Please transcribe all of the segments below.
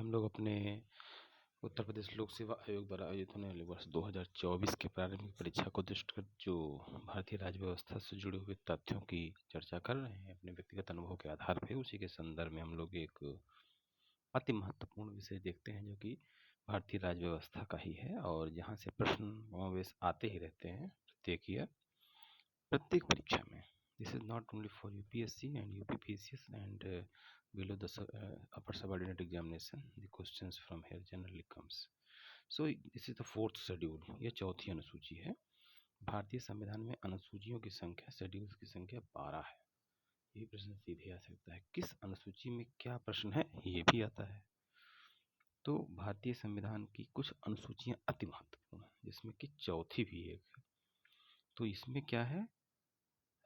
हम लोग अपने उत्तर प्रदेश लोक सेवा आयोग द्वारा आयोजित होने वाले वर्ष 2024 के प्रारंभिक परीक्षा को दृष्टिगत जो भारतीय राज्य व्यवस्था से जुड़े हुए तथ्यों की चर्चा कर रहे हैं अपने व्यक्तिगत अनुभव के आधार पर, उसी के संदर्भ में हम लोग एक अति महत्वपूर्ण विषय देखते हैं जो कि भारतीय राज्य व्यवस्था का ही है और जहाँ से प्रश्न समावेश आते ही रहते हैं प्रत्येक ईयर, प्रत्येक परीक्षा में. This is not only for UPSC and UPPCS and below the upper subordinate examination. The questions from here generally comes. So this is the fourth schedule. ये चौथी अनुसूची है. भारतीय संविधान में अनुसूचियों की संख्या, शेड्यूल्स की संख्या 12 है. ये प्रश्न सीधे आ सकता है, किस अनुसूची में क्या प्रश्न है, ये भी आता है. तो भारतीय संविधान की कुछ अनुसूचियां अति महत्वपूर्ण है, जिसमें कि चौथी भी एक है. तो इसमें क्या है,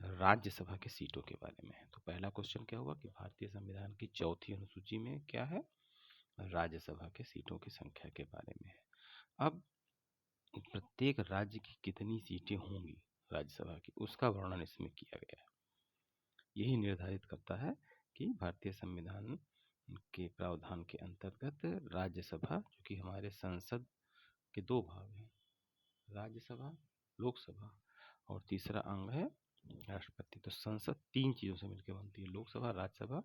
राज्यसभा की सीटों के बारे में है. तो पहला क्वेश्चन क्या हुआ कि भारतीय संविधान की चौथी अनुसूची में क्या है, राज्यसभा के सीटों की संख्या के बारे में है. अब प्रत्येक राज्य की कितनी सीटें होंगी राज्यसभा की, उसका वर्णन इसमें किया गया है. यही निर्धारित करता है कि भारतीय संविधान के प्रावधान के अंतर्गत राज्यसभा, जो कि हमारे संसद के दो भाग हैं, राज्यसभा, लोकसभा, और तीसरा अंग है राष्ट्रपति. तो संसद तीन चीजों से मिलकर बनती है, लोकसभा, राज्यसभा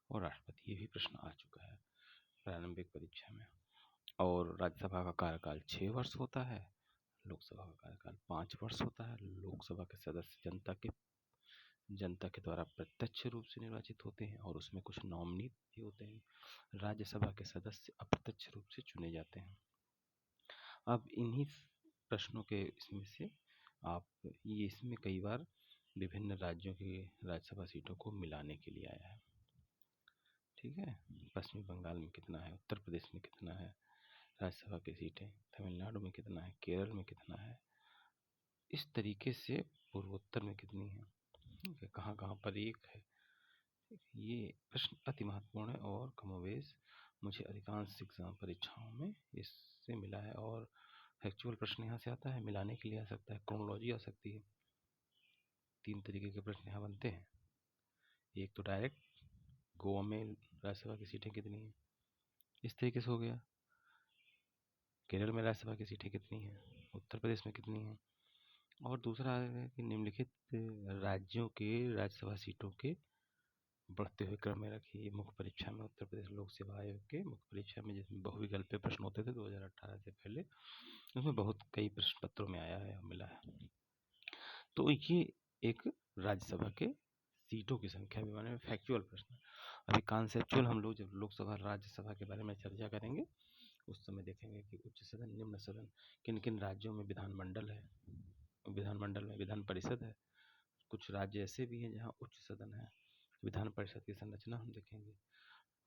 और राष्ट्रपति. ये भी प्रश्न आ चुका है प्रारंभिक परीक्षा में. और राज्यसभा का कार्यकाल 6 वर्ष होता है, लोकसभा का कार्यकाल 5 वर्ष होता है. लोकसभा के सदस्य जनता के द्वारा प्रत्यक्ष रूप से निर्वाचित होते हैं और उसमें कुछ नॉमिनी भी होते हैं. राज्यसभा के सदस्य अप्रत्यक्ष रूप से चुने जाते हैं. अब इन्हीं प्रश्नों के इसमें से आप ये इसमें कई बार विभिन्न राज्यों की राज्यसभा सीटों को मिलाने के लिए आया है. ठीक है, पश्चिमी बंगाल में कितना है, उत्तर प्रदेश में कितना है राज्यसभा की सीटें, तमिलनाडु में कितना है, केरल में कितना है, इस तरीके से पूर्वोत्तर में कितनी है, कहाँ कहाँ पर एक है. ये प्रश्न अति महत्वपूर्ण है और कमोवेश मुझे अधिकांश एग्जाम परीक्षाओं में इससे मिला है. और फैक्चुअल प्रश्न यहाँ से आता है, मिलाने के लिए आ सकता है, क्रोनोलॉजी आ सकती है. 3 तरीके के प्रश्न यहाँ बनते हैं. एक तो डायरेक्ट, गोवा में राज्यसभा की सीटें कितनी हैं, इस तरीके से हो गया. केरल में राज्यसभा की सीटें कितनी हैं, उत्तर प्रदेश में कितनी हैं. और दूसरा है कि निम्नलिखित राज्यों के राज्यसभा सीटों के बढ़ते हुए क्रम में रखिए. मुख्य परीक्षा में उत्तर प्रदेश लोक सेवा आयोग के मुख्य परीक्षा में, जिसमें बहुविकल्पीय प्रश्न होते थे 2018 से पहले, उसमें बहुत कई प्रश्न पत्रों में आया है, मिला है. तो ये एक राज्यसभा के सीटों की संख्या के बारे में फैक्चुअल प्रश्न. अभी कॉन्सेप्चुअल हम लोग जब लोकसभा राज्यसभा के बारे में चर्चा करेंगे उस समय देखेंगे कि उच्च सदन, निम्न सदन, किन किन राज्यों में विधानमंडल है, विधानमंडल में विधान परिषद है. कुछ राज्य ऐसे भी हैं जहाँ उच्च सदन है, विधान परिषद की संरचना हम देखेंगे.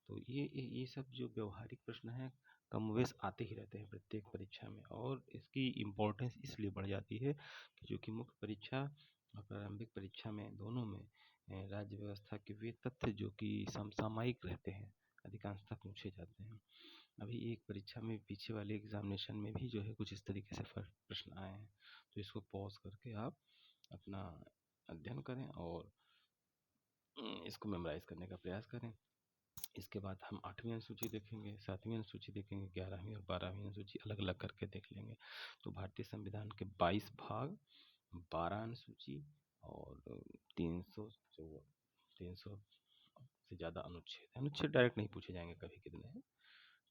तो ये सब जो व्यवहारिक प्रश्न हैं कमोवेश आते ही रहते हैं प्रत्येक परीक्षा में. और इसकी इम्पोर्टेंस इसलिए बढ़ जाती है कि जो कि मुख्य परीक्षा और प्रारंभिक परीक्षा में दोनों में राज्य व्यवस्था के वे तथ्य जो कि समसामयिक रहते हैं अधिकांशतः पूछे जाते हैं. अभी एक परीक्षा में पीछे वाले एग्जामिनेशन में भी जो है कुछ इस तरीके से प्रश्न आए हैं. तो इसको पॉज करके आप अपना अध्ययन करें और इसको मेमोराइज करने का प्रयास करें. इसके बाद हम 8वीं अनुसूची देखेंगे, 7वीं अनुसूची देखेंगे, 11वीं और 12वीं अनुसूची अलग अलग करके देख लेंगे. तो भारतीय संविधान के 22 भाग, 12 अनुसूची और 300 से ज़्यादा अनुच्छेद. अनुच्छेद डायरेक्ट नहीं पूछे जाएंगे, कभी कितने हैं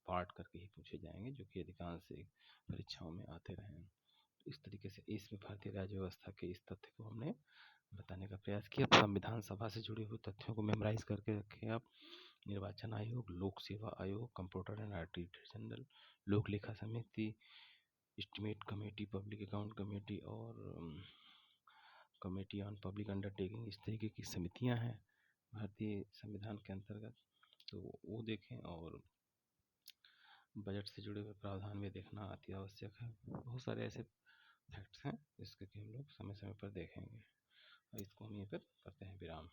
पार्ट करके ही पूछे जाएंगे, जो कि अधिकांश परीक्षाओं में आते रहे हैं. इस तरीके से इसमें भारतीय राज्य व्यवस्था के इस तथ्य को हमने बताने का प्रयास किया. संविधान सभा से जुड़े हुए तथ्यों को मेमोराइज करके रखें आप. निर्वाचन आयोग, लोक सेवा आयोग, कंप्यूटर एंड ऑडिटर जनरल, लोक लेखा समिति, estimate committee, public account committee और कमेटी ऑन पब्लिक अंडरटेकिंग, इस तरीके की समितियां हैं भारतीय संविधान के अंतर्गत. तो वो देखें. और बजट से जुड़े हुए प्रावधान भी देखना अति आवश्यक है. बहुत सारे ऐसे फैक्ट्स हैं जिसके कि हम लोग समय समय पर देखेंगे. और इसको हम यहीं पर करते हैं विराम.